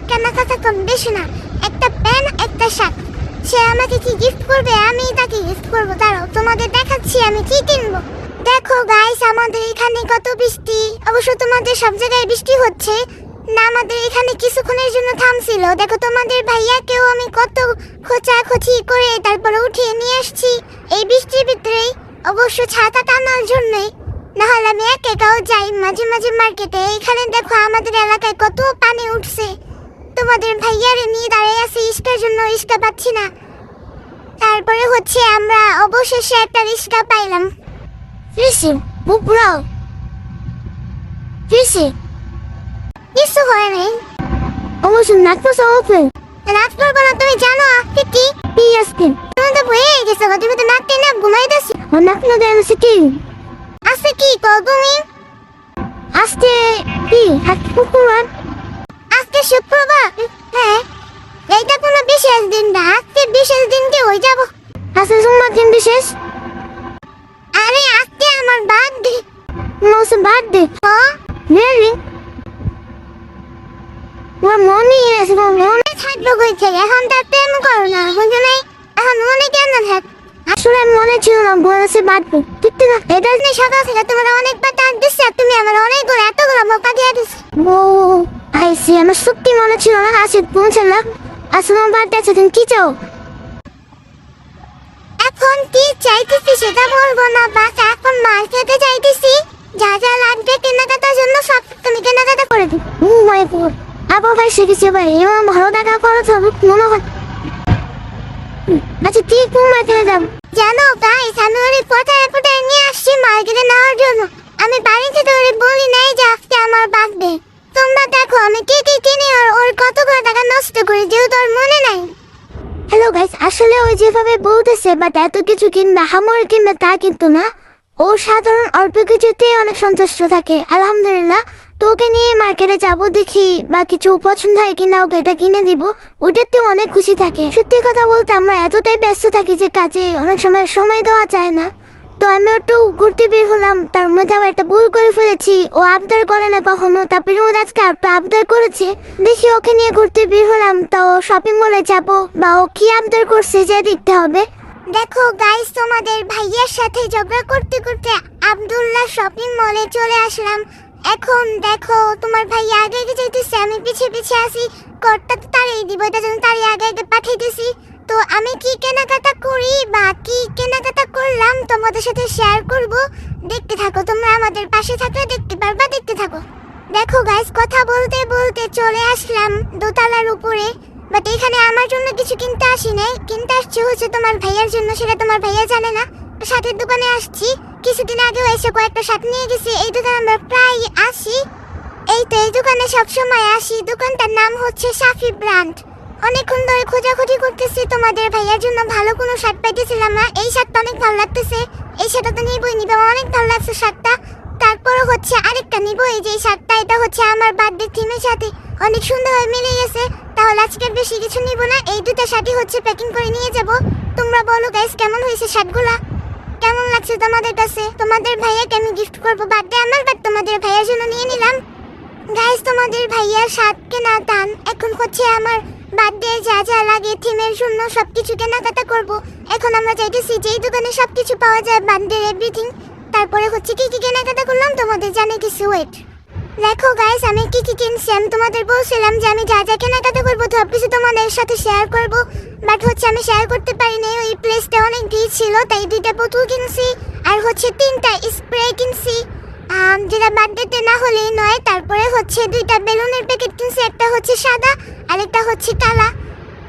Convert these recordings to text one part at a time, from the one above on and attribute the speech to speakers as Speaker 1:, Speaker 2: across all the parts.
Speaker 1: কেনাকাটা কম বেশি না, একটা পেন একটা শার্ট। সে আমাকে কি গিফট করবে, আমি তাকে গিফট করবো। দাঁড়াও তোমাদের দেখাচ্ছি আমি কি কিনবো। দেখো গাইস, আমাদের এখানে কত বৃষ্টি। অবশ্য তোমাদের সব জায়গায় বৃষ্টি হচ্ছে না, আমাদের এখানে কিছুক্ষণের জন্য থামছিল। দেখো তোমাদের ভাইয়াকেও আমি কত খোঁচাখুচি করে তারপরে উঠিয়ে নিয়ে আসছি এই বৃষ্টির ভিতরেই, অবশ্য ছাতা টানার জন্যই। নাহলে আমি একাও যাই মাঝে মাঝে মার্কেটে। এখানে দেখো আমাদের এলাকায় কত পানি উঠছে। তোমাদের ভাইয়ারে নিয়ে দাঁড়িয়ে আছি রিস্কার জন্য, রিস্কা পাচ্ছি না। তারপরে হচ্ছে আমরা অবশেষে একটা রিস্কা পাইলাম। রিসি বুবরাও রিসি কিছু হয় নাই। অবশ্য নাকপাস ওপেন রাত করবো না, তুমি জানো আজকে কি পিএসপি তুমি তো ভয়ে গেছো, তুমি তো নাকতে না ঘুমাইতেছি। ও নাক না দেন কি আজকে কি কও তুমি? আজকে কি শুক্রবার? আজকে শুক্রবার? হ্যাঁ, এইটা কোনো বিশেষ দিন না। আজকে বিশেষ দিনকে হয়ে যাব। আজকে সোমবার দিন বিশেষ। আরে আজকে আমার বার্থডে। Moshe birthday? হ্যাঁ রিয়েলি? ওর মনে আছে, মনে থাকলো কইছে। এখন তার প্রেম করো না, বুঝো নাই? এখন মনে কেন থাক? আসলে মনে ছিল না, বলেছে বার্থডে। ঠিক না? এটা নিয়ে সকাল থেকে তোমার অনেকবার টান দিচ্ছে, তুমি আমার অনেকগুলো এতগুলো মৌকা দিয়ে দিচ্ছি। ও আইসি, আমার সত্যি মনে ছিল না। আসে পৌঁছালাম। আসলে আমার বার্থডে আছে, তুমি কি চাও? এখন কি চাইতেছি সেটা বলবো না, বাস এখন মার্কেটে যাইতেছি। যা যা লাগবে কেনাকাটার জন্য সব তুমি কেনাকাটা করে দিই। ও মাই গড, আবার ভাই শিখেছে ভাই, এমন ভালো টাকা খরচ হবে মনে হয়। আচ্ছা ঠিক মাঠে যাব। জানো গাইস, আমি ওর পটায় পটায় নিয়ে আসছি মার্কেটে নেওয়ার জন্য। আমি বাড়িতে তো ওর বলি নাই যে আজকে আমার বার্থডে। তোমরা দেখো আমি কি কি কিনে ওর কতগুলো টাকা নষ্ট করি, যেহেতু ওর মনে নাই। হ্যালো গাইস, আসলে ওই যেভাবে বলতেছে বাট এত কিছু কিনবে হামর কিনবে তা কিন্তু না। ও সাধারণ অল্প কিছুতেই অনেক সন্তুষ্ট থাকে আলহামদুলিল্লাহ। তোকে নিয়ে মার্কেটে যাব, দেখি বা কিছু পছন্দ হয় কিনা ওকে এটা কিনে দিব, ওইটাতে অনেক খুশি থাকে। সত্যি কথা বলতে আমরা এতটাই ব্যস্ত থাকি যে কাজে অনেক সময় দেওয়া যায় না। তো আমি একটু ঘুরতে বের হলাম, তার মধ্যে আবার একটা ভুল করে ফেলেছি। ও আবদার করে না কখনো, তারপরে ও আজকে আবদার করেছে, দেখি ওকে নিয়ে ঘুরতে বের হলাম। তো শপিং মলে যাব, বা ও কি আবদার করছে যে দেখতে হবে। দেখো গাইস, তোমাদের ভাইয়ার সাথে ঝগড়া করতে করতে আব্দুল্লাহ শপিং মলে চলে আসলাম। এখন দেখো তোমার ভাই আগে আগে যাইতেছে, আমি পিছে পিছে আসি। করটা তো তাড়িয়ে দিব, এটা জন্য তাড়িয়ে আগে আগে পাঠাইতেছি। তো আমি কি কেনাকাটা করি বা কি কেনাকাটা করলাম তোমাদের সাথে শেয়ার করব। দেখতে থাকো, তোমরা আমাদের পাশে থাকলে দেখতে পারবা, দেখতে থাকো। দেখো গাইস, কথা বলতে বলতে চলে আসলাম দোতলার উপরে। বাট এখানে আমার জন্য কিছু কিনতে আসি নাই, কিনতে আসছি হচ্ছে তোমার ভাইয়ার জন্য। সেটা তোমার ভাইয়া জানে না। শার্টের দোকানে আসছি, কিছুদিন আগেও এসে কয়েকটা শার্ট নিয়ে গেছি। এই দোকানে আমরা প্রায় আসি, এই তো এই দোকানে সবসময় আসি। দোকানটার নাম হচ্ছে সাফি ব্র্যান্ড। অনেকক্ষণ ধরে খোঁজাখুঁজি করতেছি তোমাদের ভাইয়ার জন্য, ভালো কোনো শার্ট পাইতেছিলাম না। এই শার্টটা অনেক ভালো লাগতেছে, এই শার্টটা তো নিবই নিবে, আমার অনেক ভালো লাগছে শার্টটা। তারপরে হচ্ছে আরেকটা নিবো, এই যে শার্টটা, এটা হচ্ছে আমার বার্থডে থিমের সাথে অনেক সুন্দরভাবে মিলে গেছে। তাহলে আজকের বেশি কিছু নিব না, এই দুটো শার্টই হচ্ছে প্যাকিং করে নিয়ে যাব। তোমরা বলো গাইস কেমন হয়েছে শার্টগুলা, কেমন লাগছে তোমাদের কাছে? তোমাদের ভাইয়াকে আমি গিফট করবো, বার্থডে আমার, বাট তোমাদের ভাইয়ার জন্য নিয়ে নিলাম। গাইস, তোমাদের ভাইয়ার শার্ট কেনা টান। এখন হচ্ছে আমার বার্থডে যা যা লাগে থিমের জন্য সবকিছু কেনাকাটা করব। এখন আমরা চাইতেছি যেই দোকানে সবকিছু পাওয়া যায়, বার্থডে এভরিথিং। তারপরে হচ্ছে কি কি কেনাকাটা করলাম তোমাদের জানে কিছু। ওয়েট, দেখো গাইস, আমি কি কি কিনছি। আমি তোমাদের বলছিলাম যে আমি যা যা কেনাকাটা করবো সবকিছু তোমাদের সাথে শেয়ার করব, বাট হচ্ছে আমি শেয়ার করতে পারিনি। ওই প্লেসটা অনেক ভিড় ছিল, তাই 2টা বোতল কিনছি আর হচ্ছে 3টা স্প্রে কিনছি, যেটা বার্থডেতে না হলেই নয়। তারপরে হচ্ছে 2টা বেলুনের প্যাকেট কিনছি, একটা হচ্ছে সাদা আর একটা হচ্ছে কালা,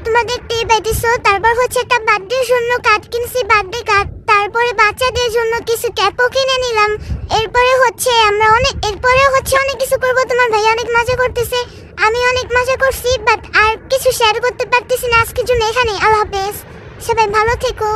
Speaker 1: তোমরা দেখতেই পাইতেছো। তারপর হচ্ছে একটা বার্থডের জন্য কার্ড কিনছি, বার্থডে কার্ড। তারপরে বাচ্চাদের জন্য কিছু ক্যাপও কিনে নিলাম। এরপরে হচ্ছে অনেক কিছু করবো। তোমার ভাই অনেক মজা করতেছে, আমি অনেক মজা করছি, বাট আর কিছু শেয়ার করতে পারতেছি না আজকের জন্য। এখানে আল্লাহ হাফেজ, সবাই ভালো থেকো।